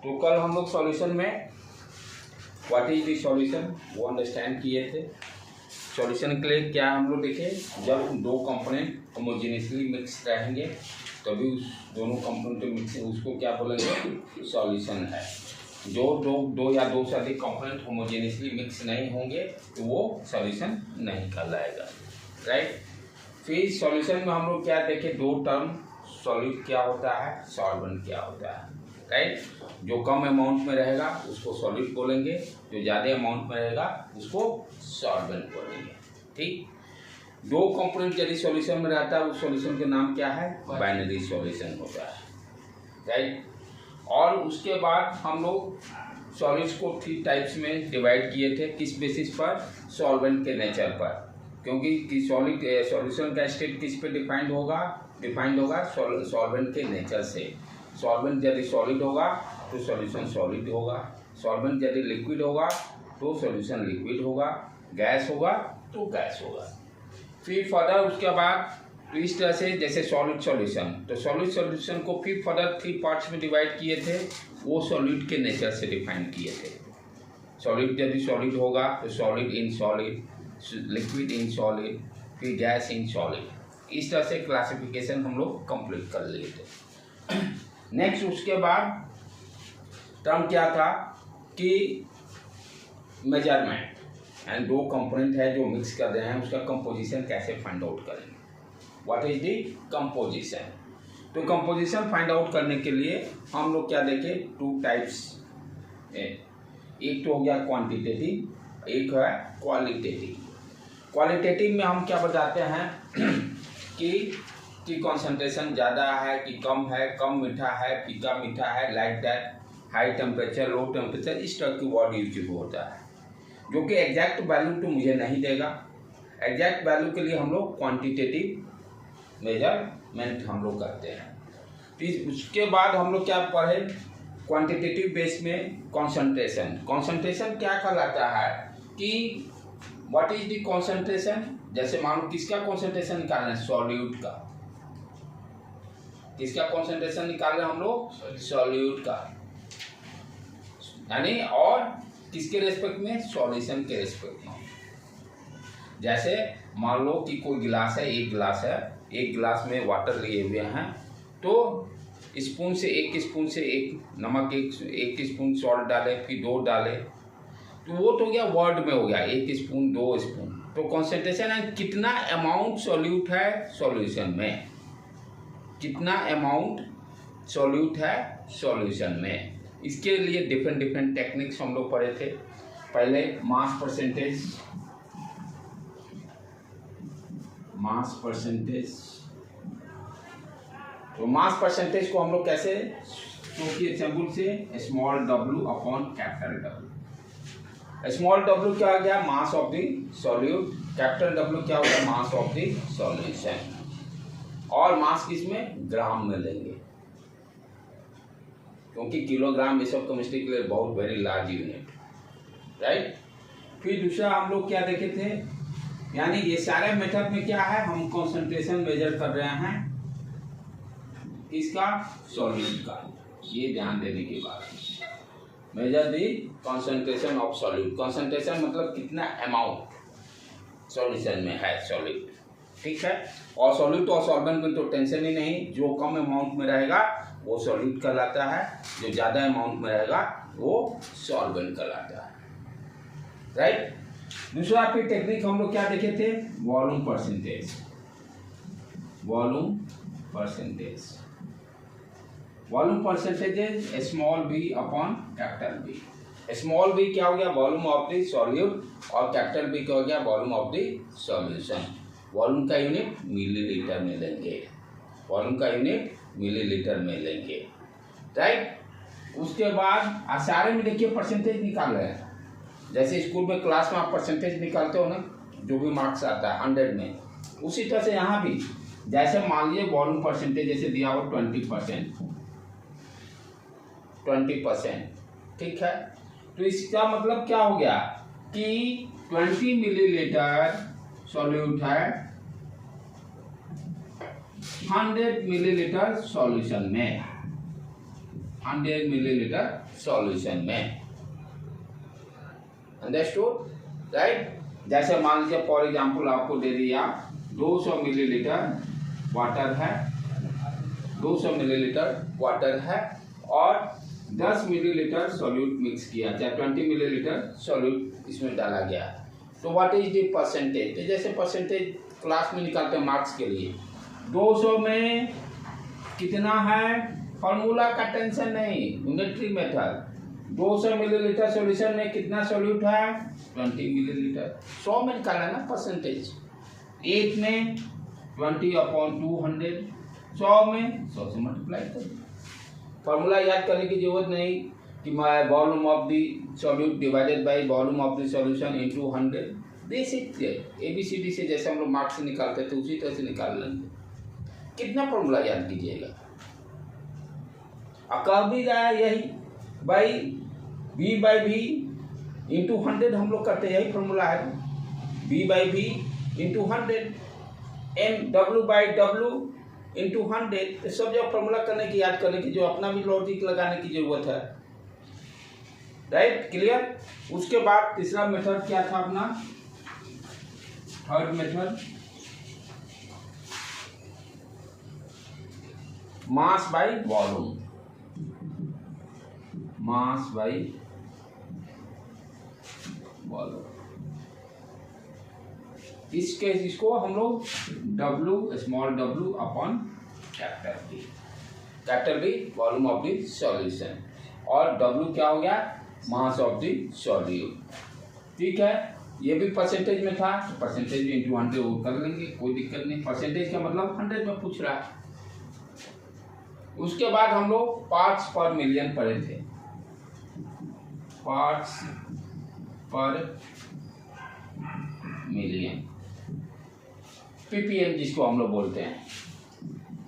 तो कल हम लोग सॉल्यूशन में व्हाट इज द सॉल्यूशन वो अंडरस्टैंड किए थे। सॉल्यूशन के लिए क्या हम लोग देखे, जब दो कंपोनेंट होमोजेनियसली मिक्स रहेंगे तभी उस दोनों कंपोनेंट के मिक्स उसको क्या बोलेंगे, सॉल्यूशन है। जो दो या दो से अधिक कंपोनेंट होमोजेनियसली मिक्स नहीं होंगे तो वो सॉल्यूशन नहीं कहलाएगा, राइट। फिर सॉल्यूशन में हम लोग क्या देखे, दो टर्म, सॉल्यूट क्या होता है, सॉल्वेंट क्या होता है, राइट। जो कम अमाउंट में रहेगा उसको सॉल्यूट बोलेंगे, जो ज़्यादा अमाउंट में रहेगा उसको सॉल्वेंट बोलेंगे, ठीक। दो कंपोनेंट यदि सॉल्यूशन में रहता है उस सॉल्यूशन का नाम क्या है, बाइनरी सॉल्यूशन होता है, राइट। और उसके बाद हम लोग सॉलिड्स को 3 टाइप्स में डिवाइड किए थे, किस बेसिस पर, सॉल्वेंट के नेचर पर, क्योंकि सॉल्यूशन का स्टेट किस पे डिफाइंड होगा सॉल्वेंट के नेचर से। सॉल्वेंट यदि सॉलिड होगा तो सॉल्यूशन सॉलिड होगा, सॉल्वेंट यदि लिक्विड होगा तो सॉल्यूशन लिक्विड होगा, गैस होगा तो गैस होगा। फिर फर्दर उसके बाद तो इस तरह से जैसे सॉलिड सॉल्यूशन, तो सॉलिड सॉल्यूशन को फिर फर्दर 3 पार्ट्स में डिवाइड किए थे, वो सॉलिड के नेचर से डिफाइन किए थे। सॉलिड यदि सॉलिड होगा तो solid in solid, liquid in solid, फिर गैस इन सॉलिड। इस तरह से क्लासिफिकेशन हम लोग कंप्लीट कर लिए थे। नेक्स्ट उसके बाद टर्म क्या था कि मेजरमेंट, एंड दो कंपोनेंट है जो मिक्स कर रहे हैं उसका कंपोजिशन कैसे फाइंड आउट करेंगे, व्हाट इज द कंपोजिशन। तो कंपोजिशन फाइंड आउट करने के लिए हम लोग क्या देखे, 2 टाइप्स, एक तो हो गया क्वांटिटेटिव, एक है क्वालिटेटिव। क्वालिटेटिव में हम क्या बताते हैं कि कंसंट्रेशन ज़्यादा है कि कम है, कम मीठा है, फीका मीठा है, like that, high temperature, low temperature, इस तरह की वर्ड यूज होता है, जो कि एग्जैक्ट वैल्यू तो मुझे नहीं देगा। एग्जैक्ट वैल्यू के लिए हम लोग क्वांटिटेटिव मेजरमेंट हम लोग करते हैं। फिर उसके बाद हम लोग क्या पढ़े, क्वांटिटेटिव बेस में कंसंट्रेशन। कंसंट्रेशन क्या कहलाता है कि व्हाट इज द कंसंट्रेशन, जैसे मान लो किसका कंसंट्रेशन निकालना है, सॉल्यूट का। किसका कंसंट्रेशन निकाल रहे हैं हम लोग, सॉल्यूट का, यानी और किसके रेस्पेक्ट में, सॉल्यूशन के रेस्पेक्ट में। जैसे मान लो कि कोई गिलास है, एक गिलास है, एक गिलास में वाटर लिए हुए हैं, तो स्पून से एक नमक, एक स्पून सॉल्ट डाले, फिर 2 डाले, तो वो तो गया वर्ड में हो गया 1 स्पून 2 स्पून। तो कॉन्सेंट्रेशन है कितना अमाउंट सॉल्यूट है सॉल्यूशन में, कितना अमाउंट सॉल्यूट है सॉल्यूशन में। इसके लिए डिफरेंट टेक्निक्स हम लोग पढ़े थे। पहले मास परसेंटेज, तो मास परसेंटेज को हम लोग कैसे, क्योंकि एग्जाम्पल से small w upon capital W। Small w क्या हो गया, mass of the solute, capital W क्या होगा, मास ऑफ द सॉल्यूशन। और मास किसमें, ग्राम में लेंगे, क्योंकि किलोग्राम ये सब केमिस्ट्री के लिए बहुत वेरी लार्ज यूनिट, राइट। फिर दूसरा हम लोग क्या देखे थे, यानी ये सारे मेथड में क्या है, हम कंसंट्रेशन मेजर कर रहे हैं इसका, सॉल्यूट का। ये ध्यान देने की बात है, measure the concentration of solute. Concentration मतलब कितना अमाउंट सॉल्यूशन में है सॉल्यूट, ठीक है। और सॉल्यूट और सॉल्वेंट में तो टेंशन ही नहीं, जो कम अमाउंट में रहेगा वो सॉल्यूट कहलाता है, जो ज़्यादा अमाउंट में रहेगा वो सॉल्वेंट कहलाता है, राइट। दूसरा फिर टेक्निक हम लोग क्या देखे थे, वॉल्यूम परसेंटेज। वॉल्यूम परसेंटेज है small v upon capital V। Small v क्या हो गया, वॉल्यूम ऑफ द सॉल्यूट, और कैपिटल V क्या हो गया, volume of the solution. Volume का यूनिट मिलीलीटर में लेंगे, राइट। उसके बाद सारे में देखिए परसेंटेज निकाल रहे हैं, जैसे स्कूल में क्लास में आप परसेंटेज निकालते हो ना, जो भी मार्क्स आता है 100 में, उसी तरह से यहाँ भी जैसे मान लीजिए वॉल्यूम परसेंटेज जैसे दिया हो 20%, ठीक है। तो इसका मतलब क्या हो गया कि 20 मिलीलीटर सॉल्यूट है 100 मिलीलीटर सॉल्यूशन में, 100 मिलीलीटर सॉल्यूशन में। Understood right. जैसे मान लीजिए फॉर एग्जांपल आपको दे दिया 200 मिलीलीटर वाटर है, 200 मिलीलीटर वाटर है और 10 मिलीलीटर सॉल्यूट मिक्स किया, चाहे 20 मिलीलीटर सॉल्यूट इसमें डाला गया। तो व्हाट इज द परसेंटेज? तो जैसे परसेंटेज क्लास में निकालते हैं मार्क्स के लिए, 200 में कितना है, फॉर्मूला का टेंशन नहीं, यूनिटरी मेथड। 200 मिलीलीटर सॉल्यूशन में कितना सॉल्यूट है, 20 मिलीलीटर। 100 में निकाला ना परसेंटेज, 1 में 20/200, 100 में 100 से मल्टीप्लाई कर। फॉर्मूला याद करने की जरूरत नहीं कि volume of the solute divided by volume of the solution into 100। Basic ABCD से जैसे हम लोग मार्क्स से निकालते थे उसी तरह से निकाल लेंगे। कितना फॉर्मूला याद कीजिएगा, कह भी रहा है यही बाई V/V इंटू 100 हम लोग करते हैं, यही फॉर्मूला है। V/V into 100, W/W into 100। सब जब फॉर्मूला करने की याद करने की जो अपना भी लॉजिक लगाने की जरूरत है। Right, clear. उसके बाद तीसरा मेथड क्या था अपना, third method, mass by volume. Mass by volume, इसको हम लोग W small w upon capital B volume of the solution, और W क्या हो गया, मास ऑफ द सॉल्यूट। ठीक है, ये भी परसेंटेज में था, तो परसेंटेज भी इंटू 100 वो कर लेंगे, कोई दिक्कत नहीं। परसेंटेज का मतलब 100 में पूछ रहा है। उसके बाद हम लोग पार्ट्स पर मिलियन पढ़े थे, पार्ट्स पर मिलियन, ppm जिसको हम लोग बोलते हैं,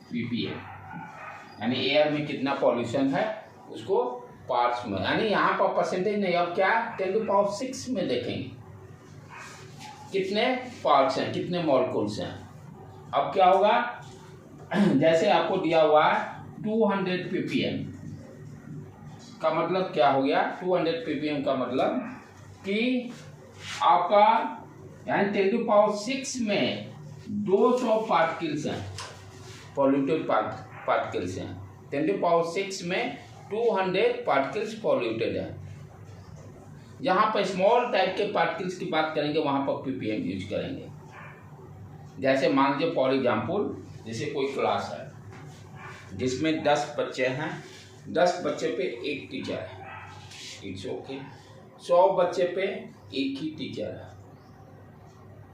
ppm यानी एयर में कितना पॉल्यूशन है उसको पार्ट्स में, यानी यहाँ पर परसेंटेज नहीं, अब क्या 10⁶ में देखेंगे कितने पार्ट्स हैं, कितने मॉलिक्यूल्स हैं। अब क्या होगा, जैसे आपको दिया हुआ है 200 ppm का मतलब क्या हो गया, 200 ppm का मतलब कि आपका यानी 10⁶ में 200 पार्टिकल्स हैं, पॉल्यूटेड पार्टिकल्स हैं। 10⁶ में 200 पार्टिकल्स पॉल्यूटेड है। जहाँ पर स्मॉल टाइप के पार्टिकल्स की बात करेंगे वहाँ पर ppm यूज करेंगे। जैसे मान लीजिए फॉर एग्जाम्पल, जैसे कोई क्लास है जिसमें 10 बच्चे हैं, 10 बच्चे पे एक टीचर है, इट्स ओके। 100 बच्चे पे एक ही टीचर है,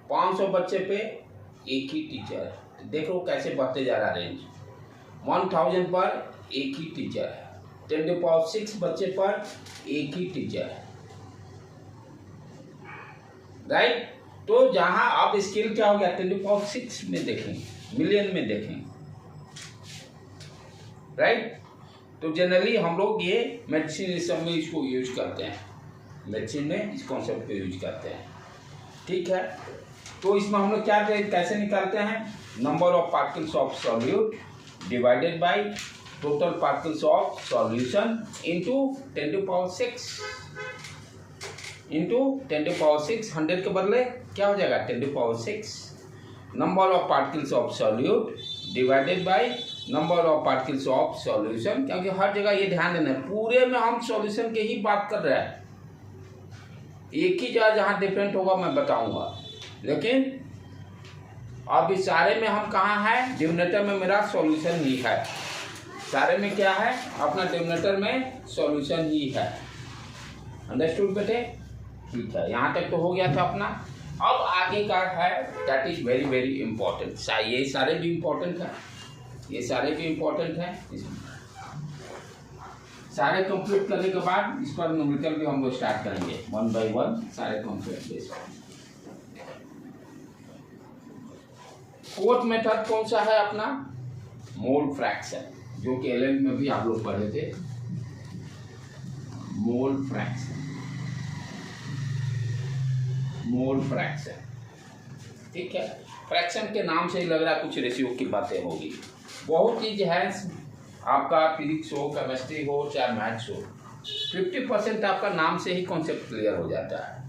500 बच्चे पे एक ही टीचर है। देखो कैसे बढ़ते जा रहा रेंज। 1000 पर एक ही टीचर है, 10⁶ बच्चे पर एक ही टीचर है। राइट, तो जहां आप स्केल क्या हो गया 10⁶ में देखेंगे, मिलियन में देखेंगे। राइट, तो जनरली हम लोग ये मेडिसिन सब में इसको यूज करते हैं, मेडिसिन में इस कॉन्सेप्ट को यूज करते हैं। ठीक है, तो इसमें हम लोग क्या कैसे निकालते हैं, number of particles of solute divided by total particles of solution into 10⁶ into 10⁶ 100 के बदले क्या हो जाएगा 10⁶ number of particles of solute divided by number of particles of solution. क्योंकि हर जगह ये ध्यान देना है, पूरे में हम सॉल्यूशन के ही बात कर रहे हैं। एक ही जगह जहाँ डिफरेंट होगा मैं बताऊंगा, लेकिन अब इस सारे में हम कहाँ हैं, डिनोमिनेटर में मेरा सॉल्यूशन ही है। सारे में क्या है, अपना डिनोमिनेटर में सॉल्यूशन ही है। अंडरस्टूड बेटे? ठीक है, यहाँ तक तो हो गया था अपना। अब आगे का है that is very very important. ये सारे भी इंपॉर्टेंट है, ये सारे भी इंपॉर्टेंट हैं। सारे कंप्लीट करने के बाद इस पर न्यूमेरिकल भी हम लोग स्टार्ट करेंगे 1 by 1 सारे कंप्लीट बेस। फोर्थ मेथड कौन सा है अपना, मोल फ्रैक्शन, जो कि एलेवेंथ में भी आप लोग पढ़े थे। Mole fraction, mole fraction. ठीक है, फ्रैक्शन के नाम से ही लग रहा है कुछ रेशियो की बातें होगी। बहुत चीज है आपका फिजिक्स हो, केमिस्ट्री हो, चाहे मैथ्स हो, 50% आपका नाम से ही कॉन्सेप्ट क्लियर हो जाता है।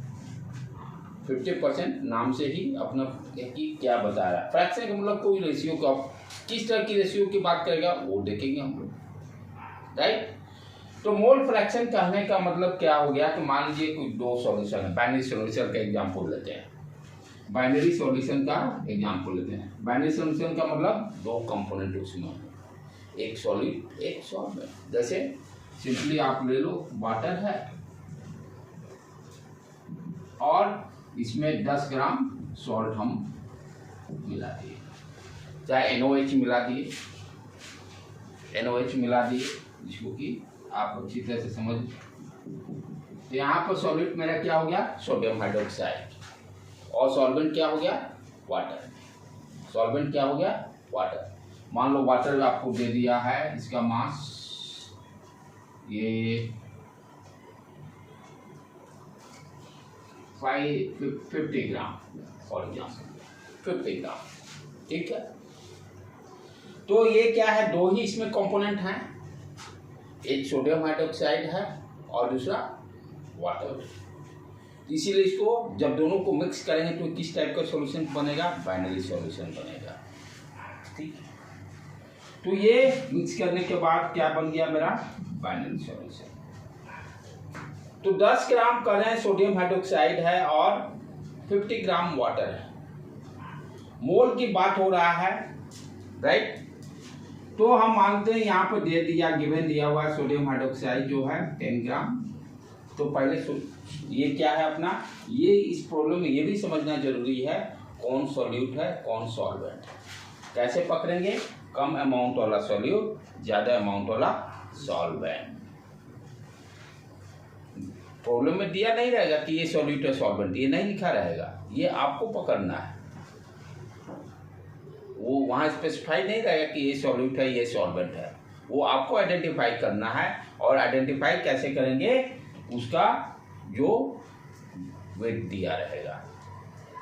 50% नाम से ही अपना कि क्या बता रहा है। फ्रैक्शन का मतलब कोई रेशियो का, किस तरह की रेशियो की बात करेगा वो देखेंगे हम लोग, राइट। तो मोल फ्रैक्शन कहने का मतलब क्या हो गया कि मान लीजिए कोई दो सॉल्यूशन है, बाइनरी सॉल्यूशन का एग्जांपल लेते हैं। बाइनरी सॉल्यूशन का एग्जांपल लेते हैं। बाइनरी सॉल्यूशन का मतलब दो कंपोनेंट उसमें, एक सॉलिड एक सॉल्वेंट। जैसे सिंपली आप ले लो, वाटर है और इसमें 10 ग्राम सॉल्ट हम मिला दिए, चाहे NOH मिला दिए, NOH मिला दिए, जिसको कि आप अच्छी तरह से समझ। तो यहाँ पर सॉल्यूट मेरा क्या हो गया, सोडियम हाइड्रोक्साइड, और सॉल्वेंट क्या हो गया, वाटर। सॉल्वेंट क्या हो गया, वाटर। मान लो वाटर आपको दे दिया है, इसका मास ये 50 ग्राम फॉर एग्जाम्पल, 50 ग्राम, ठीक है। तो ये क्या है, दो ही इसमें कंपोनेंट हैं, एक सोडियम हाइड्रोक्साइड है और दूसरा वाटर। इसीलिए इसको जब दोनों को मिक्स करेंगे तो किस टाइप का सॉल्यूशन बनेगा, बाइनरी सॉल्यूशन बनेगा, ठीक। तो ये मिक्स करने के बाद क्या बन गया मेरा, बाइनरी सॉल्यूशन। तो 10 ग्राम करें सोडियम हाइड्रोक्साइड है और 50 ग्राम वाटर है, मोल की बात हो रहा है, राइट। तो हम मानते हैं यहाँ पर दे दिया, गिवन दिया हुआ सोडियम हाइड्रोक्साइड जो है 10 ग्राम। तो पहले ये क्या है अपना, ये इस प्रॉब्लम में ये भी समझना जरूरी है कौन सॉल्यूट है कौन सॉल्वेंट है। कैसे पकड़ेंगे, कम अमाउंट वाला सॉल्यूट, ज्यादा अमाउंट वाला सॉल्वेंट। प्रॉब्लम में दिया नहीं रहेगा कि ये सॉल्यूट है सॉल्वेंट, ये नहीं लिखा रहेगा, ये आपको पकड़ना है। वो वहाँ स्पेसिफाई नहीं रहेगा कि ये सॉल्यूट है ये सॉल्वेंट है, वो आपको आइडेंटिफाई करना है। और आइडेंटिफाई कैसे करेंगे, उसका जो वेट दिया रहेगा।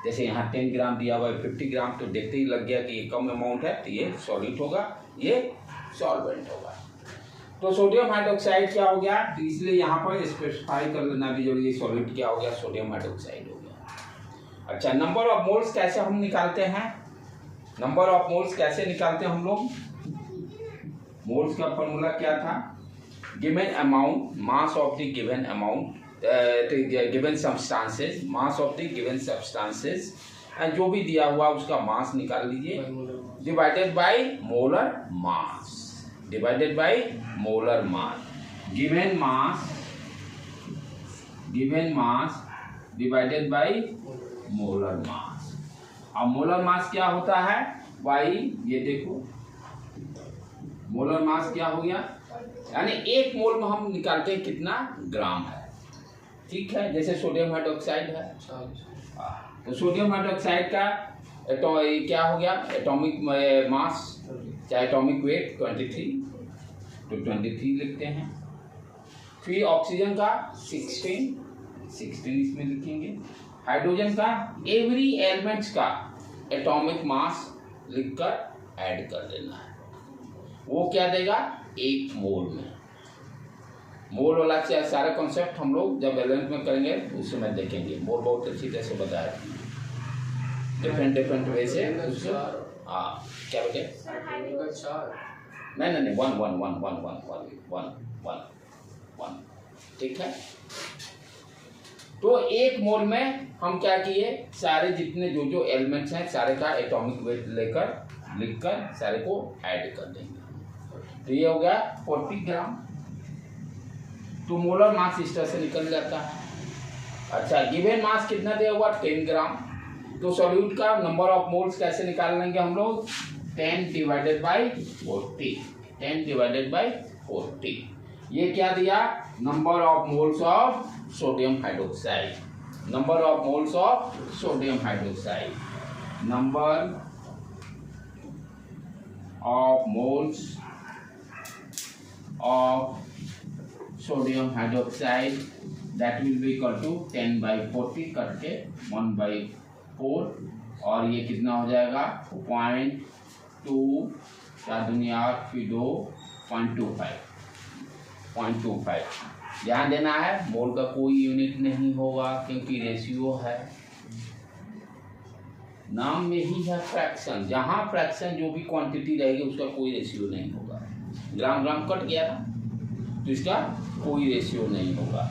जैसे यहाँ 10 ग्राम दिया हुआ है, 50 ग्राम, तो देखते ही लग गया कि ये कम अमाउंट है तो ये सॉल्यूट होगा, ये सॉल्वेंट होगा। तो सोडियम हाइड्रोक्साइड क्या हो गया, तो इसलिए यहाँ पर स्पेसिफाई कर लेना भी जरूरी है, सॉल्यूट क्या हो गया, सोडियम हाइड्रोक्साइड हो गया। अच्छा, नंबर ऑफ मोल्स कैसे हम निकालते हैं, नंबर ऑफ मोल्स कैसे निकालते हैं हम लोग, मोल्स का फॉर्मूला क्या था, given amount, mass of the given amount, given substances, mass of the given substances, and जो भी दिया हुआ उसका मास निकाल लीजिए, divided by molar mass, divided by molar mass, given mass divided by molar mass. अब मोलर मास क्या होता है भाई, ये देखो मोलर मास क्या हो गया, यानी एक मोल में हम निकालते हैं कितना ग्राम है, ठीक है। जैसे सोडियम हाइड्रोक्साइड है, तो सोडियम हाइड्रोक्साइड का क्या हो गया, एटॉमिक मास चाहे एटॉमिक वेट 23, तो 23 लिखते हैं। फिर ऑक्सीजन का 16 इसमें लिखेंगे। हाइड्रोजन का एवरी एलिमेंट्स का एटॉमिक मास लिखकर ऐड कर देना है, वो क्या देगा, एक मोल में। मोल वाला सारा कॉन्सेप्ट हम लोग जब 11th में करेंगे उस समय देखेंगे, मोल बहुत अच्छी तरह से बताया, डिफरेंट वे से उसको। हाँ क्या बेटे, नहीं 1 ठीक है। तो एक मोल में हम क्या किए, सारे जितने जो एलिमेंट्स हैं सारे का एटॉमिक वेट लिखकर सारे को ऐड कर देंगे, तो ये हो गया 40 ग्राम। तो मोलर मास इस तरह से निकल जाता है। अच्छा, गिवन मास कितना दिया हुआ, 10 ग्राम। तो सॉल्यूट का नंबर ऑफ मोल्स कैसे निकाल लेंगे हम लोग, 10 डिवाइडेड बाई 40, 10 डिवाइडेड बाई 40। ये क्या दिया, number of moles of sodium hydroxide, number of moles of sodium hydroxide, number of moles of sodium hydroxide that will be equal to 10/40 करके 1/4, और ये कितना हो जाएगा 0.2 4 दूनी 8 फिर 2 0.25 ध्यान देना है, मोल का कोई यूनिट नहीं होगा क्योंकि रेशियो है, नाम में ही है फ्रैक्शन। जहां फ्रैक्शन जो भी क्वांटिटी रहेगी उसका कोई रेशियो नहीं होगा। ग्राम ग्राम कट गया ना, तो इसका कोई रेशियो नहीं होगा।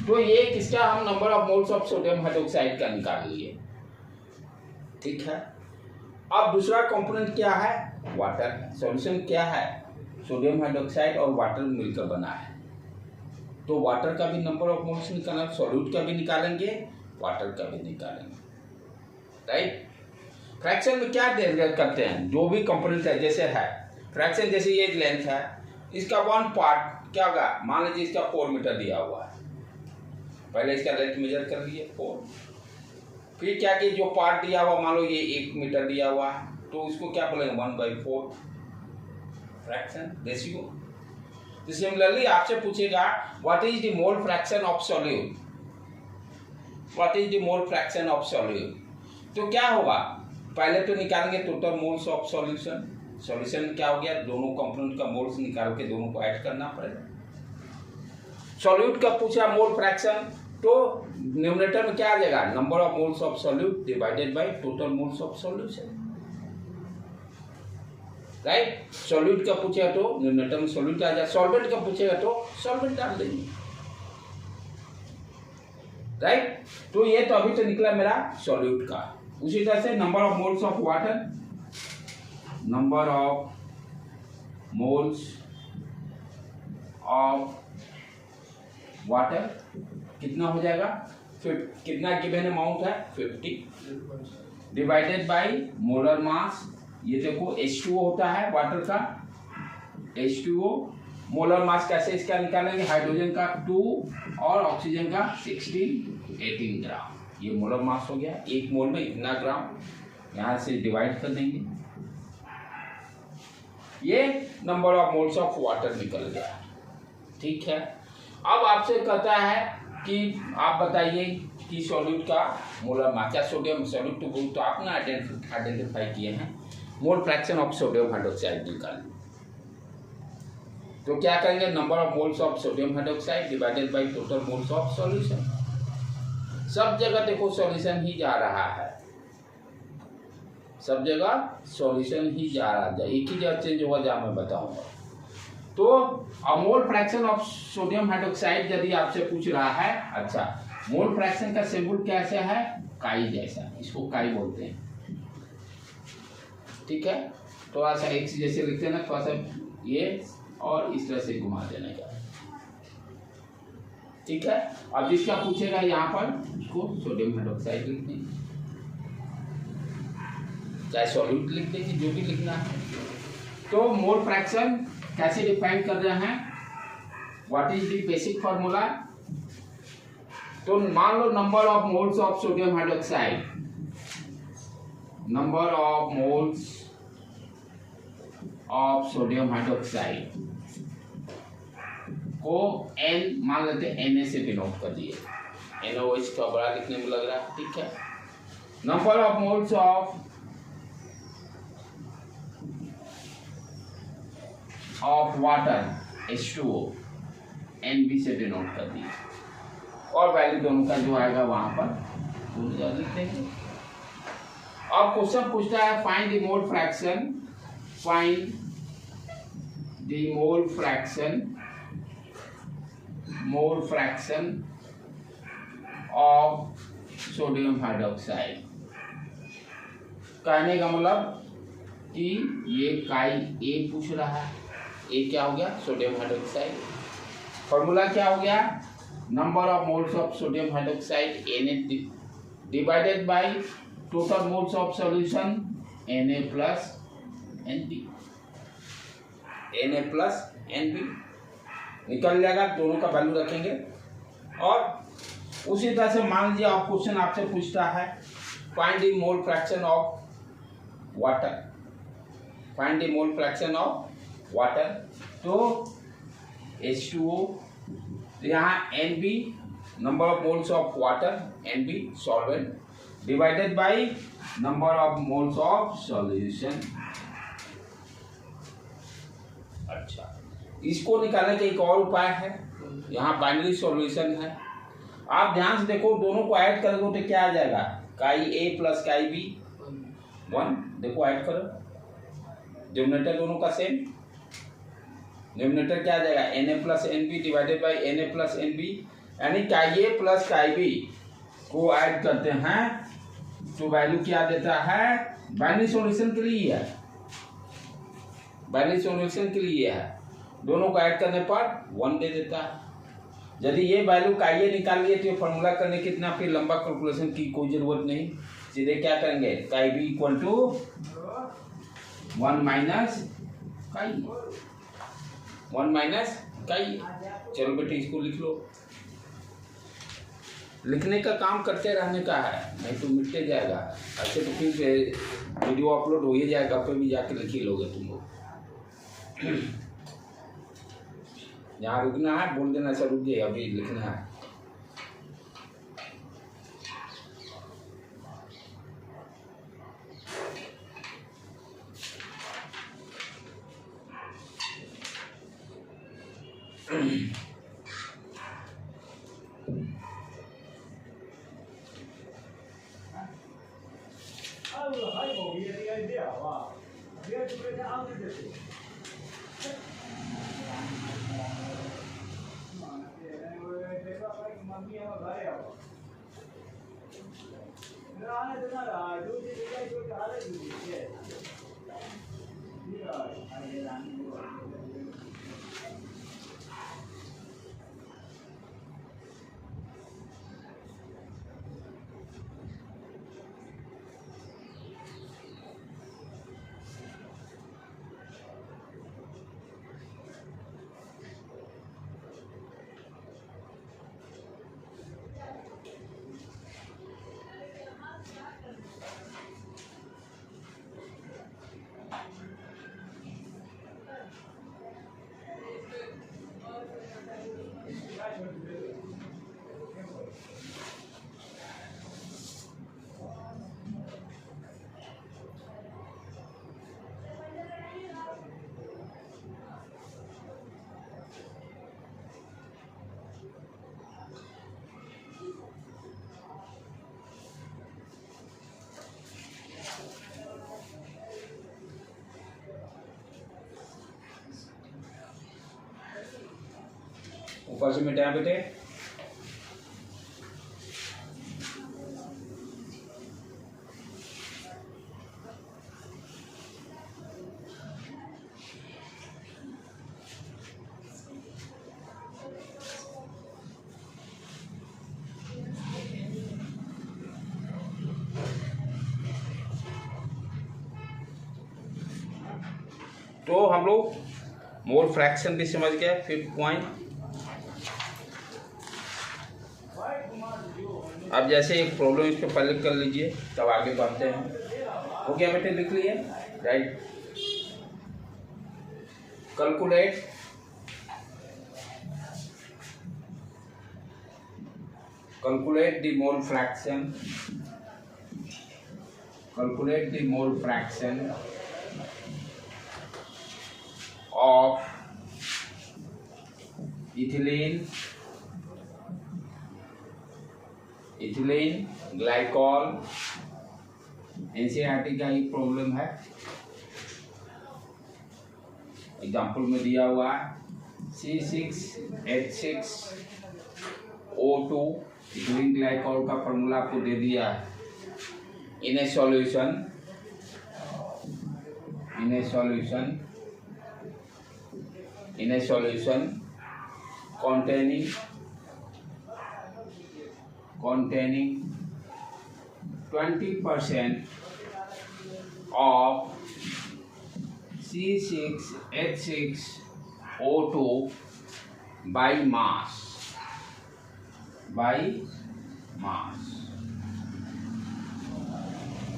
तो ये किसका हम number of moles of sodium hydroxide का निकाल लिए, ठीक है। अब दूसरा कंपोनेंट क्या है, वाटर। सॉल्यूशन क्या है, सोडियम हाइड्रोक्साइड और वाटर मिलकर बना है। तो वाटर का भी नंबर ऑफ मोल्स निकालना, सॉल्यूट का भी निकालेंगे, वाटर का भी निकालेंगे, राइट। फ्रैक्शन में क्या करते हैं, जो भी कंपोनेंट है, जैसे है फ्रैक्शन, जैसे ये लेंथ है, इसका वन पार्ट क्या होगा, मान लीजिए इसका 4 मीटर दिया हुआ है, पहले इसका लेंथ मेजर कर लिए 4, फिर क्या कि जो पार्ट दिया हुआ मान लो ये 1 मीटर दिया हुआ है, तो इसको क्या बोलेंगे 1/4 फ्रैक्शन रेशियो। तो सिमिलरली आपसे पूछेगा what is the mole fraction of solute, what is the mole fraction of solute. तो क्या होगा, पहले तो निकालेंगे total moles of solution. Solution क्या हो गया, दोनों कंपोनेंट का मोल्स निकाल के दोनों को ऐड करना पड़ेगा। सॉल्यूट का पूछा मोल फ्रैक्शन, तो न्यूमरेटर में क्या आ जाएगा, number of moles of solute divided by total moles of solution, right. Solute का पूछेगा तो न्यूमरेटर में सॉल्यूट आ जाए, सॉल्वेंट का पूछेगा तो सॉल्वेंट डाल देंगे, राइट। तो ये तो अभी तो निकला मेरा सॉल्यूट का। उसी तरह से number of moles of water, number of moles of water कितना हो जाएगा, कितना गिवन अमाउंट है 50 डिवाइडेड बाय मोलर मास। ये देखो H2O होता है वाटर का, H2O। मोलर मास कैसे इसका निकालेंगे, हाइड्रोजन का 2 और ऑक्सीजन का 18 ग्राम, ये मोलर मास हो गया। एक मोल में इतना ग्राम, यहाँ से डिवाइड कर देंगे, ये number of moles of water निकल गया, ठीक है। अब आपसे कहता है कि आप बताइए कि सॉल्यूट का मोलर मास, क्या सोडियम सॉल्यूट तो आपने आइडेंटिफाई किए हैं, मोल फ्रैक्शन ऑफ सोडियम हाइड्रोक्साइड निकालें। तो क्या करेंगे, number of moles of sodium hydroxide divided by total moles of solution. सब जगह देखो सॉल्यूशन ही जा रहा है, सब जगह सॉल्यूशन ही जा रहा है, एक ही जगह चेंज होगा जहाँ मैं बताऊंगा। तो मोल फ्रैक्शन ऑफ सोडियम हाइड्रोक्साइड यदि आपसे पूछ रहा है, अच्छा मोल फ्रैक्शन का सिंबल कैसे है, काई जैसा, इसको काई बोलते हैं, ठीक है। थोड़ा सा एक जैसे लिखते हैं ना, थोड़ा सा ये और इस तरह से घुमा देने का, ठीक है। अब जिसका पूछेगा यहाँ पर उसको सोडियम हाइड्रोक्साइड लिख देंगे, चाहे सॉल्यूट लिख देंगे, जो भी लिखना है। तो मोल फ्रैक्शन कैसे डिफाइन कर रहे हैं, what is the basic formula. तो मान लो number of moles of sodium hydroxide, number of moles of sodium hydroxide को N मान लेते हैं, Na से डिनोट कर दिए, NaOH का बड़ा लिखने में लग रहा है, ठीक है। Number of moles of water H2O Nb से डिनोट कर दिए, और वैल्यू दोनों का जो आएगा वहां पर लिख देंगे। अब क्वेश्चन पूछता है find the mole fraction, find the mole fraction of sodium hydroxide. कहने का मतलब कि ये काई ए पूछ रहा है, ए क्या हो गया, सोडियम हाइड्रोक्साइड। फॉर्मूला क्या हो गया, number of moles of sodium hydroxide Na divided by total moles of solution Na plus Nb निकल जाएगा, दोनों का वैल्यू रखेंगे। और उसी तरह से मान लीजिए आप क्वेश्चन आपसे पूछता है find the mole fraction of water, find the mole fraction of water. तो H2O, यहाँ Nb number of moles of water, Nb solvent divided by number of moles of solution. अच्छा, इसको निकालने का एक और उपाय है, यहाँ बाइनरी सॉल्यूशन है। आप ध्यान से देखो, दोनों को ऐड करोगे तो क्या आ जाएगा, काई ए प्लस काई बी 1। देखो ऐड करो, डिनोमिनेटर दोनों का सेम, डिनोमिनेटर क्या आ जाएगा, n A plus n B divided by n A plus n B, यानी chi A plus chi B को ऐड करते हैं तो वैल्यू क्या देता है, बाइनरी सॉल्यूशन के लिए है, बाइनरी सॉल्यूशन के लिए है, दोनों को ऐड करने पर 1 दे देता है। यदि ये वैल्यू का ये निकाल लिए तो फॉर्मूला करने कितना फिर लंबा कैलकुलेशन की कोई जरूरत नहीं, सीधे क्या करेंगे, काई बी इक्वल टू 1 माइनस काई, 1 माइनस काई। चलो बेटे इसको लिख लो, लिखने का काम करते रहने का है, नहीं तो मिटते जाएगा। ऐसे तो फिर वीडियो अपलोड हो ही जाएगा, पे भी जाके लिख ही लोगे तुम लोग। यहाँ रुकना है, बोल देना सर रुकिए अभी लिखना है। ऊपर से मिटाया बेटे, तो हम लोग मोल फ्रैक्शन भी समझ गए। 5th पॉइंट, अब जैसे एक प्रॉब्लम इस पर पहले कर लीजिए तब आगे बढ़ते हैं। हो गया बेटे, लिख लिए, right. Calculate the mole fraction, calculate the mole fraction of ethylene glycol. NCERT का ही प्रॉब्लम है, एग्जाम्पल में दिया हुआ है C6H6O2 इथिलीन ग्लाइकॉल का फॉर्मूला आपको दे दिया है। In a solution containing 20% of C6H6O2 by mass।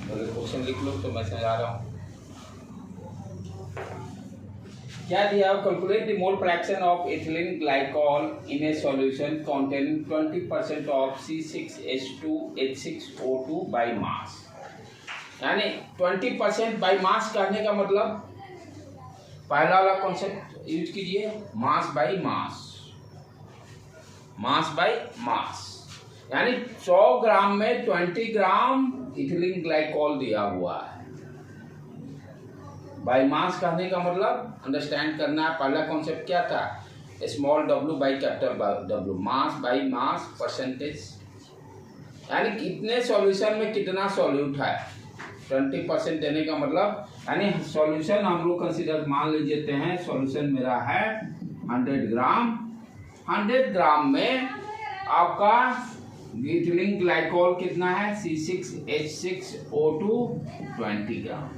Question लिख लो तो मैं समझा रहा हूँ। क्या दिया, calculate the mole fraction of ethylene glycol in a solution containing 20% of C6H2O2 by mass. यानी 20% बाई मास कहने का मतलब पहला वाला कॉन्सेप्ट यूज कीजिए, mass by mass, mass by mass, यानी 100 ग्राम में 20 ग्राम इथिलीन ग्लाइकॉल दिया हुआ है। बाई मास कहने का मतलब अंडरस्टैंड करना है, पहला कॉन्सेप्ट क्या था, small w by capital W, mass by mass percentage, यानी कितने सॉल्यूशन में कितना सॉल्यूट है, 20% देने का मतलब, यानी सॉल्यूशन हम लोग कंसीडर मान लीजिए हैं, सॉल्यूशन मेरा है 100 ग्राम, 100 ग्राम में आपका इथिलीन ग्लाइकॉल कितना है, C6H6O2 20 ग्राम,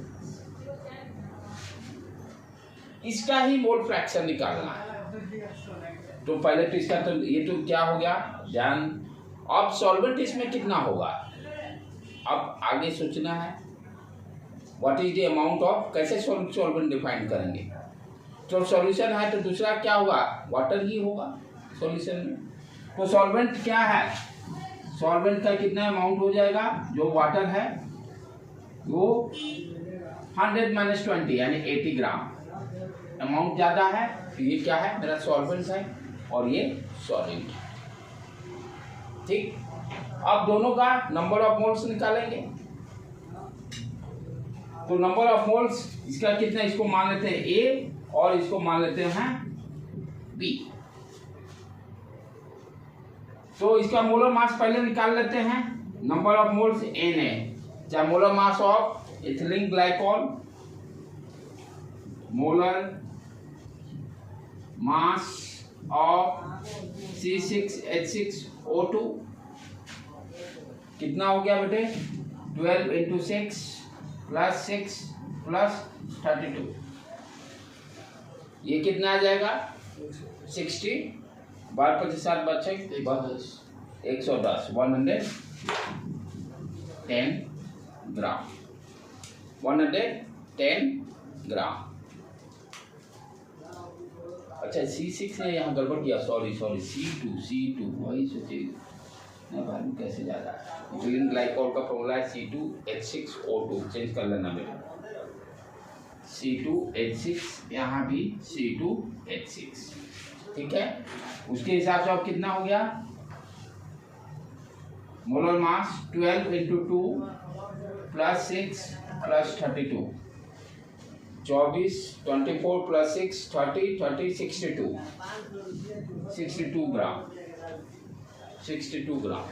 इसका ही मोल फ्रैक्शन निकालना है। तो पहले तो इसका तो ये तो क्या हो गया जान, अब सॉल्वेंट इसमें कितना होगा, अब आगे सोचना है what is the amount of, कैसे सॉल्वेंट डिफाइन करेंगे, तो सॉल्यूशन है तो दूसरा क्या होगा, वाटर ही होगा सॉल्यूशन में। तो सॉल्वेंट क्या है, सॉल्वेंट का कितना अमाउंट हो जाएगा, जो वाटर है वो 100 - 20 यानी 80 ग्राम, अमाउंट ज़्यादा है तो ये क्या है, मेरा सॉल्वेंट है और ये सॉल्वेंट है। ठीक, अब दोनों का नंबर ऑफ मोल्स निकालेंगे, तो नंबर ऑफ मोल्स इसका कितना, इसको मान लेते हैं A और इसको मान लेते हैं B, तो इसका मोलर मास पहले निकाल लेते हैं, नंबर ऑफ मोल्स Na, चाहे molar mass of ethylene glycol, molar mass of C6H6O2 कितना हो गया बेटे, 12 × 6 + 6 + 32, ये कितना आ जाएगा 60, 12 × 5 = 7 बचे 110, 110 ग्राम, 110 ग्राम। अच्छा C6 ने यहाँ गड़बड़ किया, सॉरी C2 वही सोचिए ना भाई कैसे जा रहा है, इथिलीन ग्लाइकॉल का फॉर्मूला है C2H6O2, चेंज कर लेना बेटा, C2H6, यहाँ भी C2H6, ठीक है। उसके हिसाब से अब कितना हो गया, molar mass 12 × 2 + 6 + 32, 24, 24 + 6 30 62 gram, 62 gram.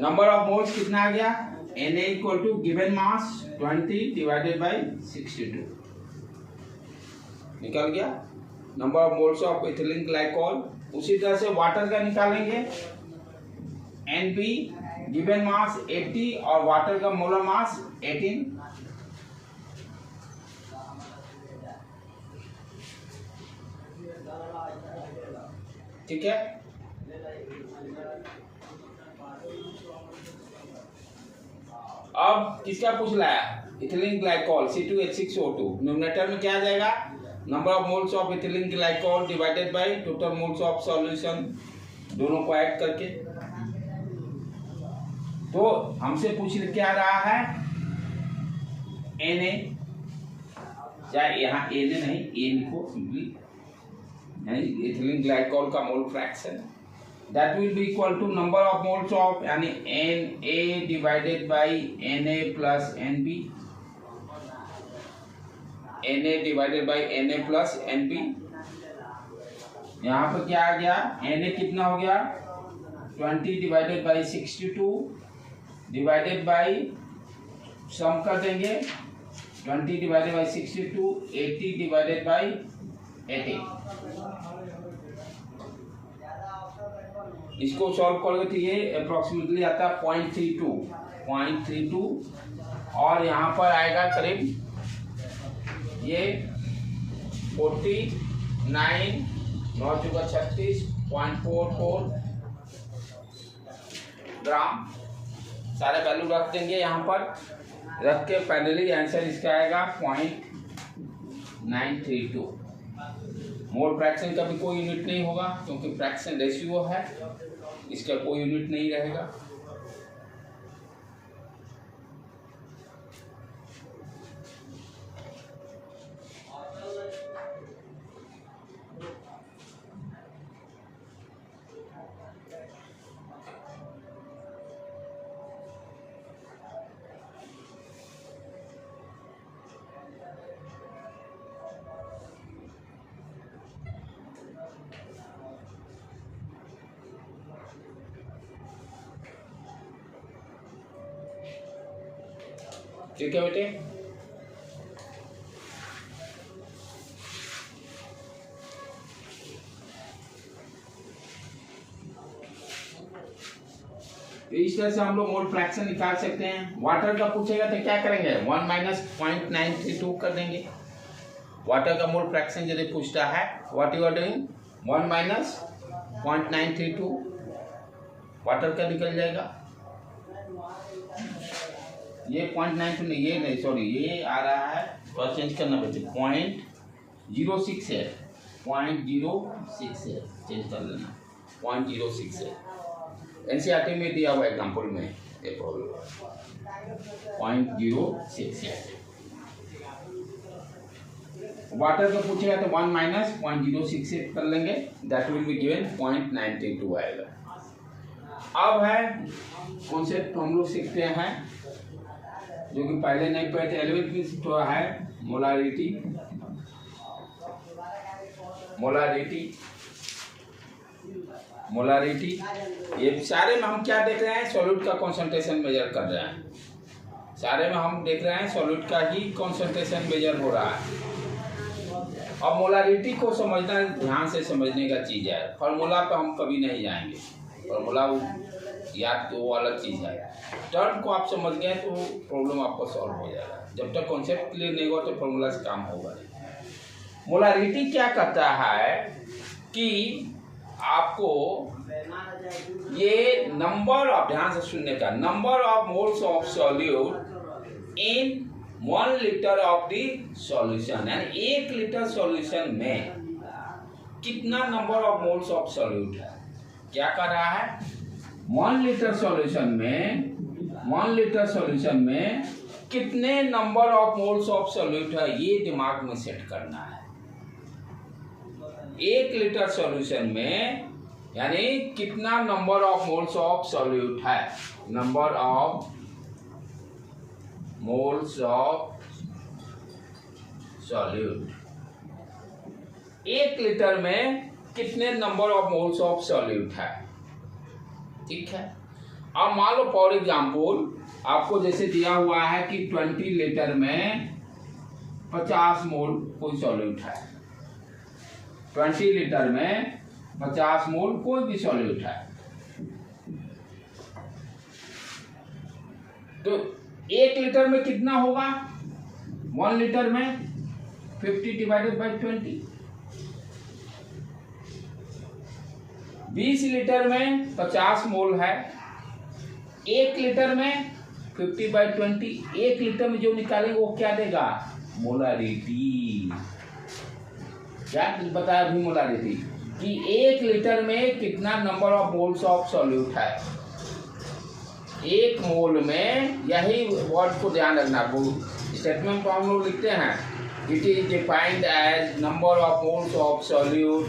Number of moles कितना आ गया, Na = गिवन मास 20 / 62, निकल गया number of moles of ethylene glycol. उसी तरह से वाटर का निकालेंगे, Np गिवन मास 80 और वाटर का मोलर मास 18, ठीक है। अब किसका पूछ लाया, इथिलीन ग्लाइकॉल C2H6O2, न्यूमरेटर में क्या आ जाएगा, number of moles of ethylene glycol divided by total moles of solution, दोनों को ऐड करके। तो हमसे पूछ क्या रहा है, Na, चाहे यहाँ Na नहीं A लिखो सिंपली, इथिलीन ग्लाइकॉल का mole fraction, that will be equal to number of moles of यानी Na divided by Na plus Nb, Na divided by Na plus Nb। यहाँ पर क्या आ गया, Na कितना हो गया 20 divided by 62 divided by, सम कर देंगे 20 divided by 62, 80 divided by 80, इसको सॉल्व करोगे तो ये अप्रोक्सीमेटली आता है 0.32, और यहाँ पर आएगा करीब ये 49, 9 × 36.44 ग्राम। सारे वैल्यू रख देंगे यहाँ पर, रख के फाइनली आंसर इसका आएगा 0.932। मोल फ्रैक्शन का भी कोई यूनिट नहीं होगा क्योंकि फ्रैक्शन रेशियो है, इसका कोई यूनिट नहीं रहेगा। ठीक है बेटे। तो इस तरह से हम लोग मोल फ्रैक्शन निकाल सकते हैं। वाटर का पूछेगा तो क्या करेंगे, 1 माइनस 0.932 कर देंगे। वाटर का मोल फ्रैक्शन यदि पूछता है, what you are doing, 1 minus 0.932 water का निकल जाएगा। ये 0.92 नहीं, ये नहीं, सॉरी, ये आ रहा है, थोड़ा चेंज करना बच्चे, 0.06 है, 0.06 है, चेंज कर लेना, 0.06 है। एनसीईआरटी में दिया हुआ एग्जाम्पल में ये प्रॉब्लम 0.06 है। वाटर का पूछेगा तो 1 माइनस 0.06 से कर लेंगे, दैट विल बी गिवन 0.92 आएगा। अब है कॉन्सेप्ट हम लोग सीखते हैं जो कि पहले नहीं पढ़े थे, 11th में सीखा है, मोलारिटी। मोलारिटी ये सारे में हम क्या देख रहे हैं, सॉल्यूट का कंसंट्रेशन मेजर कर रहे हैं। सारे में हम देख रहे हैं सॉल्यूट का ही कंसंट्रेशन मेजर हो रहा है। अब मोलारिटी को समझना ध्यान से समझने का चीज़ है। फार्मूला पे हम कभी नहीं जाएंगे, फार्मूला याद तो वो अलग चीज़ है। टर्म को आप समझ गए तो प्रॉब्लम आपको सॉल्व हो जाएगा। जब तक कॉन्सेप्ट क्लियर नहीं होगा तो फार्मूला से काम होगा नहीं। मोलारिटी क्या करता है कि आपको ये नंबर ऑफ, ध्यान से सुनने का, number of moles of solute in 1 litre of the solution, यानी 1 लीटर सॉल्यूशन में कितना number of moles of solute है। क्या कर रहा है, 1 लीटर सॉल्यूशन में कितने number of moles of solute है, ये दिमाग में सेट करना है। 1 लीटर सॉल्यूशन में यानी कितना number of moles of solute है, number of moles of solute. 1 litre में कितने number of moles of solute है, ठीक है। अब मान लो फॉर एग्जाम्पल आपको जैसे दिया हुआ है कि 20 लीटर में 50 मोल कोई सॉल्यूट है, 20 लीटर में 50 मोल कोई भी सॉल्यूट है। तो 1 लीटर में कितना होगा, 1 लीटर में 50 डिवाइडेड बाई 20। 20 लीटर में 50 मोल है, 1 लीटर में 50 बाई 20। 1 लीटर में जो निकालेंगे वो क्या देगा, मोलारिटी। क्या बताया अभी मोलारिटी, कि 1 लीटर में कितना number of moles of solute है। 1 मोल में, यही वर्ड को ध्यान रखना, स्टेटमेंट को हम लोग लिखते हैं, it is defined as number of moles of solute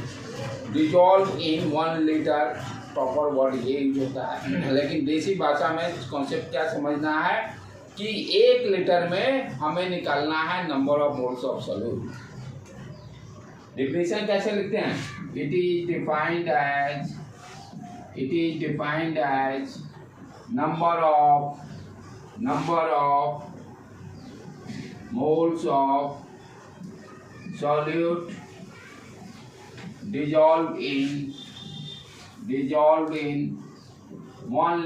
dissolve in 1 litre. Proper word ये यूज होता है, लेकिन देसी भाषा में कॉन्सेप्ट क्या समझना है कि 1 लीटर में हमें निकालना है number of moles of solute. Definition कैसे लिखते हैं, it is defined as number of moles of solute dissolved in 1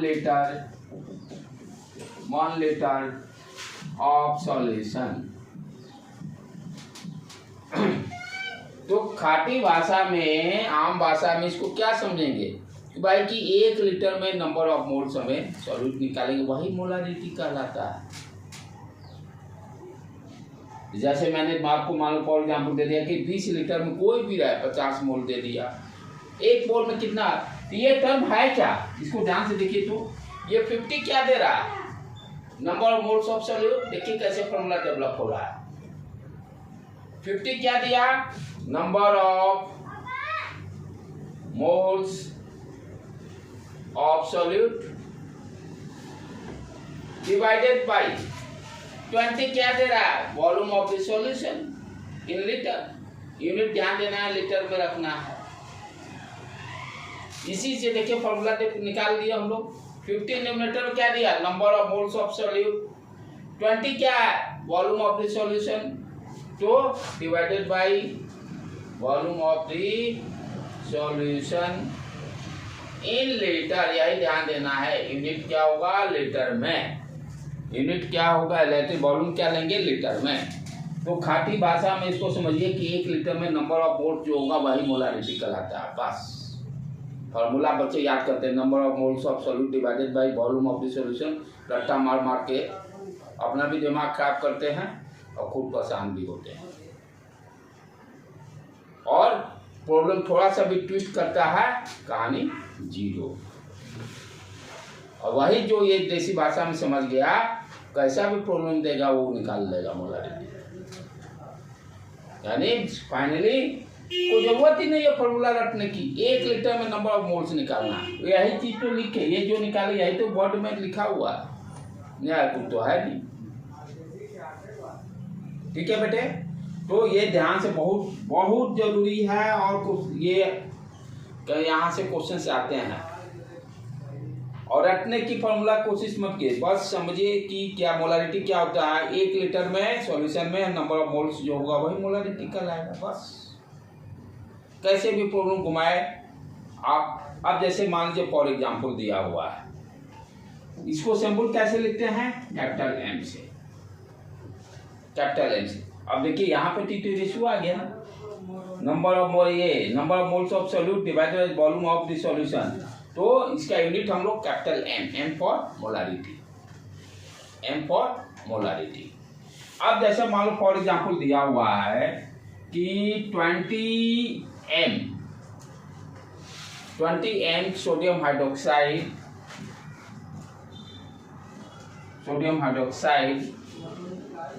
liter of solution। तो खाटी भाषा में, आम भाषा में इसको क्या समझेंगे कि भाई कि 1 लीटर में नंबर ऑफ मोल्स हमें सॉल्यूट निकालेंगे, वही मोलारिटी कहलाता है। जैसे मैंने आपको मान लो फॉर एग्जाम्पल दे दिया कि 20 लीटर में कोई भी रहा, 50 मोल दे दिया, 1 मोल में कितना, तो ये टर्म है क्या, इसको ध्यान से देखिए। तो ये 50 क्या दे रहा है, number of moles of solute. देखिए कैसे फॉर्मूला डेवलप हो रहा है। 50 क्या दिया, number of moles of solute divided by 20 क्या दे रहा है, volume of the solution in litre. Unit ध्यान देना है, लीटर में रखना है। इसी से देखिए फॉर्मूला निकाल दिया हम लोग। 50 न्यूमरेटर में क्या दिया, number of moles of solute, 20 क्या है, वॉल्यूम ऑफ द सॉल्यूशन, तो divided by volume of the solution in litre, यही ध्यान देना है। यूनिट क्या होगा, लीटर में। यूनिट क्या होगा, इलेक्ट्रिक वॉल्यूम क्या लेंगे, लीटर में। तो खाटी भाषा में इसको समझिए कि 1 लीटर में नंबर ऑफ मोल्स जो होगा वही मोलारिटी कहलाता है। बस फॉर्मूला बच्चे याद करते हैं, number of moles of solute divided by volume of the solution. रट्टा मार मार के अपना भी दिमाग खराब करते हैं और खूब परेशान भी होते हैं, और प्रॉब्लम थोड़ा सा भी ट्विस्ट करता है, कहानी जीरो। और वही जो ये देसी भाषा में समझ गया, कैसा भी प्रॉब्लम देगा वो निकाल लेगा मोलारिटी। यानी फाइनली कोई जरूरत ही नहीं है फॉर्मूला रटने की, 1 लीटर में नंबर ऑफ मोल्स निकालना, यही चीज तो लिखे, ये जो निकाले यही तो बोर्ड में लिखा हुआ है, न्याय कुछ तो है नहीं। ठीक है बेटे, तो ये ध्यान से बहुत बहुत जरूरी है। और कुछ ये यहाँ से क्वेश्चन आते हैं, और रटने की फॉर्मूला कोशिश मत कीजिए, बस समझिए कि क्या मोलारिटी क्या होता है। 1 लीटर में सॉल्यूशन में नंबर ऑफ मोल्स जो होगा वही मोलारिटी कहलाएगा। बस कैसे भी प्रॉब्लम घुमाए आप। अब जैसे मान लीजिए फॉर एग्जाम्पल दिया हुआ है, इसको सिंबल कैसे लिखते हैं, कैपिटल एम से, कैपिटल एम से। अब देखिए यहाँ पे टी रेशियो आ गया ना, नंबर ऑफ मोल, ये number of moles of solute divided by volume of the solution. तो इसका यूनिट हम लोग capital M, M for molarity, M for molarity. अब जैसे मान लो फॉर एग्जाम्पल दिया हुआ है कि 20 M sodium hydroxide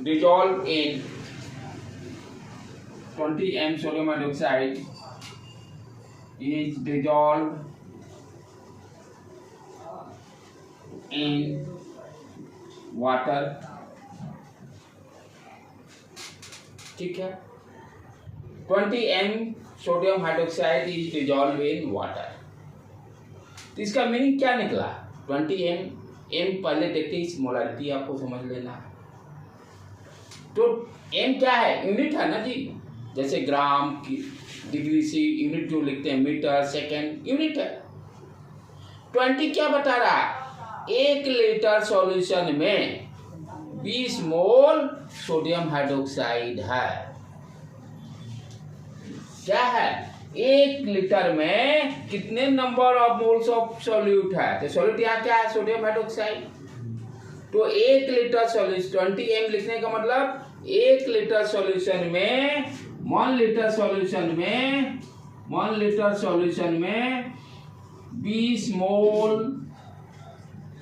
dissolve in 20 m sodium hydroxide is dissolved in water। ठीक है, 20 m sodium hydroxide is dissolve in water. तो इसका मीनिंग क्या निकला, 20 m पहले देखते इस मोलारिटी आपको समझ लेना है। तो m क्या है, यूनिट है ना जी, जैसे ग्राम की डिग्री सी यूनिट जो लिखते हैं, मीटर सेकेंड यूनिट है। 20 क्या बता रहा है, 1 लीटर सॉल्यूशन में 20 मोल सोडियम हाइड्रोक्साइड है। क्या है, 1 लीटर में कितने number of moles of solute है, तो सॉल्यूट यहाँ क्या है, सोडियम हाइड्रोक्साइड। तो 1 लीटर सॉल्यूशन, 20 m लिखने का मतलब 1 लीटर सॉल्यूशन में 1 लीटर सॉल्यूशन में 20 मोल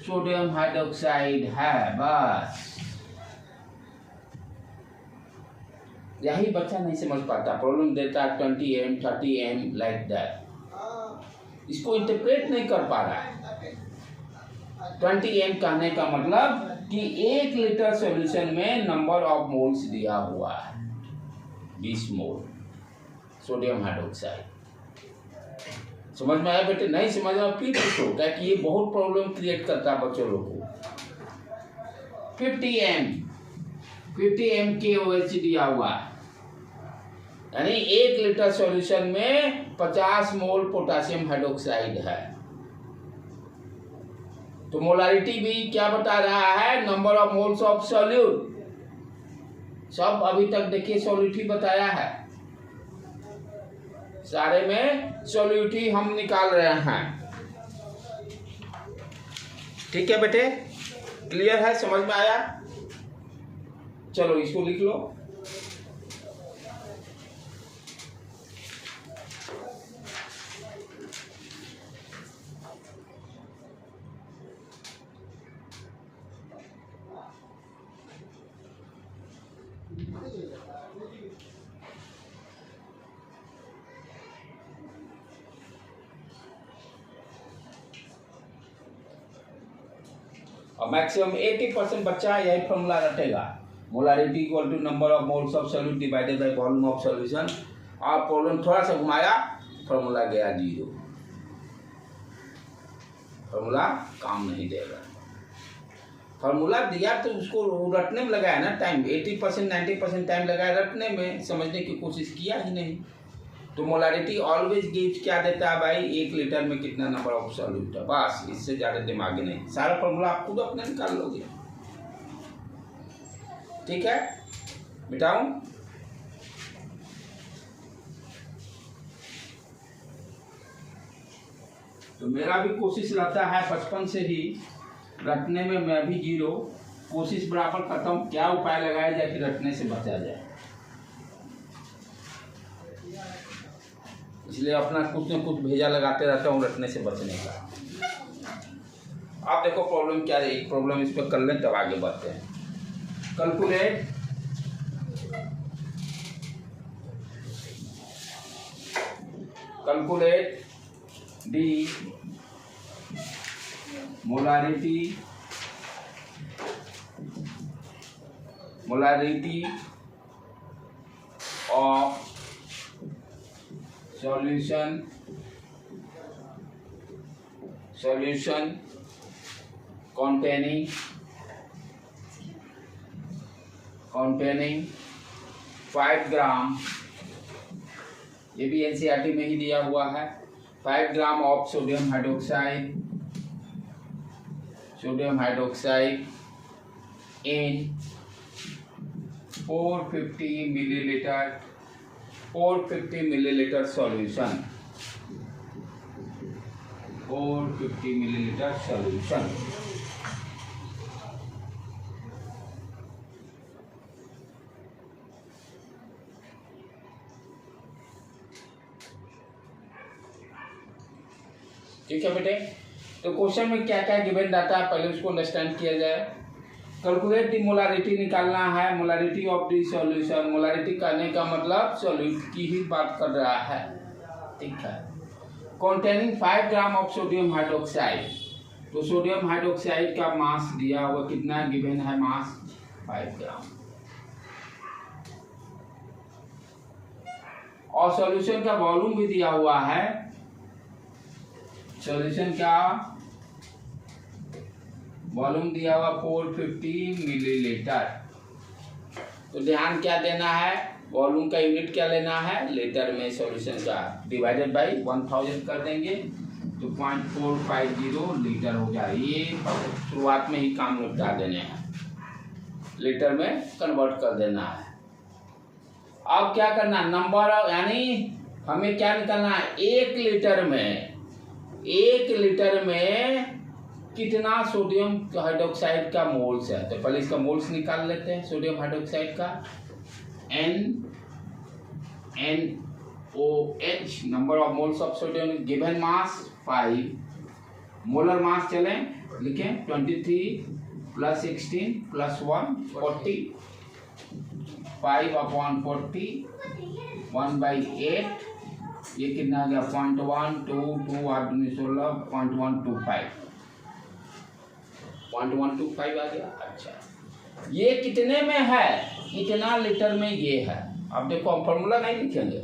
सोडियम हाइड्रोक्साइड है। बस यही बच्चा नहीं समझ पाता, प्रॉब्लम देता है 20 m 30 m लाइक दैट, इसको इंटरप्रेट नहीं कर पा रहा है। 20 m कहने का मतलब कि 1 लीटर सॉल्यूशन में नंबर ऑफ मोल्स दिया हुआ है 20 मोल सोडियम हाइड्रोक्साइड। समझ में आया बेटे, नहीं समझ में फिर पूछो, क्या कि ये बहुत प्रॉब्लम क्रिएट करता है बच्चों लोग को। 50 m KOH दिया हुआ है, यानी 1 लीटर सॉल्यूशन में 50 मोल पोटेशियम हाइड्रोक्साइड है। तो मोलारिटी भी क्या बता रहा है, number of moles of solute. सब अभी तक देखिए सॉल्यूट ही बताया है, सारे में सॉल्यूट ही हम निकाल रहे हैं। ठीक है बेटे, क्लियर है, समझ में आया। चलो इसको लिख लो। और मैक्सिमम 80% बच्चा यही फॉर्मूला रटेगा, molarity equal to number of moles of solute divided by volume of solution. और प्रॉब्लम थोड़ा सा घुमाया, फॉर्मूला गया जीरो, फॉर्मूला काम नहीं देगा। फार्मूला दिया तो उसको रटने में लगाया ना टाइम, 80% 90% टाइम लगाया रटने में, समझने की कोशिश किया ही नहीं। तो मोलारिटी ऑलवेज गिव्स क्या देता है भाई, 1 लीटर में कितना नंबर ऑफ सॉल्यूट है, बस, इससे ज़्यादा दिमाग नहीं। सारा फार्मूला आप खुद अपने निकाल लोगे। ठीक है, मिटाऊं? तो मेरा भी कोशिश रहता है बचपन से ही, रटने में मैं भी 0, कोशिश बराबर करता हूँ क्या उपाय लगाया जाए कि रटने से बचा जाए। इसलिए अपना कुछ न कुछ भेजा लगाते रहता हूँ रटने से बचने का। आप देखो प्रॉब्लम क्या है, एक प्रॉब्लम इस पर कर लें तब आगे बढ़ते हैं। Calculate the molarity of solution containing 5 ग्राम, ये भी एनसीईआरटी में ही दिया हुआ है, 5 gram of sodium hydroxide in 450 milliliter solution, 450 milliliter solution। ठीक है बेटे, तो क्वेश्चन में क्या क्या गिवन डाटा है पहले उसको अंडरस्टैंड किया जाए। कैलकुलेट दी मोलारिटी निकालना है, molarity of the solution, molarity करने का मतलब सॉल्यूट की ही बात कर रहा है। ठीक है, containing 5 gram of sodium hydroxide, तो सोडियम हाइड्रोक्साइड का मास दिया हुआ कितना गिवन है, मास 5 ग्राम, और सॉल्यूशन का वॉल्यूम भी दिया हुआ है, सॉल्यूशन का वॉल्यूम दिया हुआ 450 मिलीलीटर। तो ध्यान क्या देना है, वॉल्यूम का यूनिट क्या लेना है, लीटर में, सॉल्यूशन का डिवाइडेड बाय 1000 कर देंगे तो 0.450 लीटर हो जाए। ये शुरुआत में ही काम निपटा देने हैं, लीटर में कन्वर्ट कर देना है। अब क्या करना, नंबर, यानी हमें क्या निकालना है, 1 लीटर में कितना सोडियम हाइड्रोक्साइड का मोल्स है। तो पहले इसका मोल्स निकाल लेते हैं सोडियम हाइड्रोक्साइड का, NOH, number of moles of sodium, given mass 5, molar mass चलें लिखें 23 + 16 + 1 40, 5/40 1/8, ये कितना आ गया 0.122 8 16 0.125 आ गया। अच्छा, ये कितने में है, इतना लीटर में ये है। अब देखो हम फॉर्मूला नहीं लिखेंगे,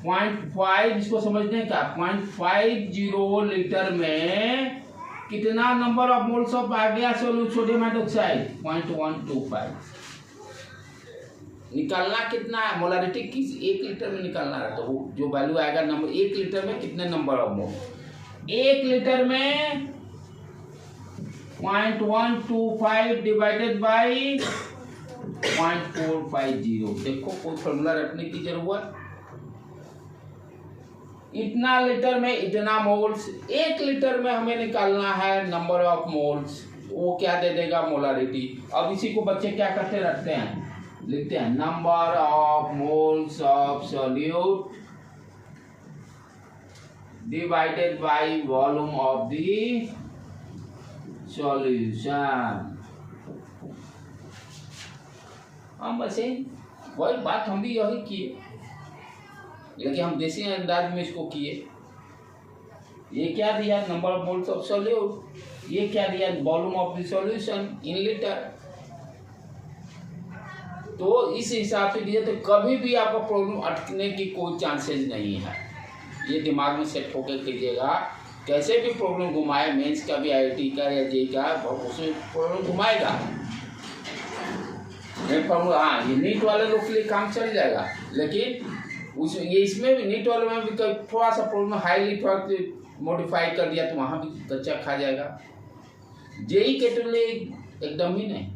0.5 इसको समझने का, 0.50 लीटर में कितना नंबर ऑफ मोल्स ऑफ आ गया सोडियम हाइड्रोक्साइड, 0.125। निकालना कितना है, मोलारिटी किस 1 लीटर में निकालना है, तो वो जो वैल्यू आएगा नंबर 1 लीटर में कितने नंबर ऑफ मोल, 1 लीटर में 0.125 डिवाइडेड बाई 0.450। देखो कोई फॉर्मूला रखने की जरूरत, इतना लीटर में इतना मोल्स, 1 लीटर में हमें निकालना है नंबर ऑफ मोल्स, वो क्या दे देगा, मोलारिटी। अब इसी को बच्चे क्या करते रखते हैं, लिखते हैं number of moles of solute divided by volume of the solution. हम वैसे वही बात हम भी यही किए, लेकिन हम देसी अंदाज में इसको किए। ये क्या दिया, number of moles of solute, ये क्या दिया, volume of the solution in litre. तो इस हिसाब से दिया, तो कभी भी आपको प्रॉब्लम अटकने की कोई चांसेस नहीं है। ये दिमाग में सेट होकर कीजिएगा कैसे भी प्रॉब्लम घुमाए, मेंस का भी, IIT का या JEE का, उसमें प्रॉब्लम घुमाएगा। नहीं फॉर्मूला, हाँ ये नीट वाले लोग के लिए काम चल जाएगा, लेकिन ये इसमें भी, नीट वाले में भी थोड़ा सा प्रॉब्लम हाईली थोड़ा मॉडिफाई कर दिया तो वहाँ भी कच्चा खा जाएगा। JEE के तो लिए एकदम ही नहीं,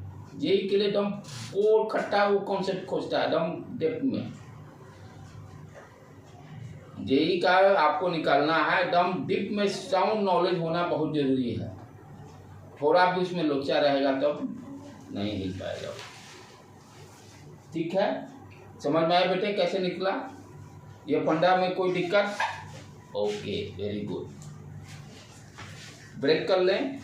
JEE के लिए एकदम कोर खट्टा वो कॉन्सेप्ट खोजता है एकदम डेप्थ में। JEE का आपको निकालना है एकदम डीप में, साउंड नॉलेज होना बहुत जरूरी है। थोड़ा भी उसमें लोचा रहेगा तब नहीं हिल पाएगा। ठीक है, समझ में आया बेटे कैसे निकला ये फंडा में? कोई दिक्कत? Okay, very good. ब्रेक कर लें।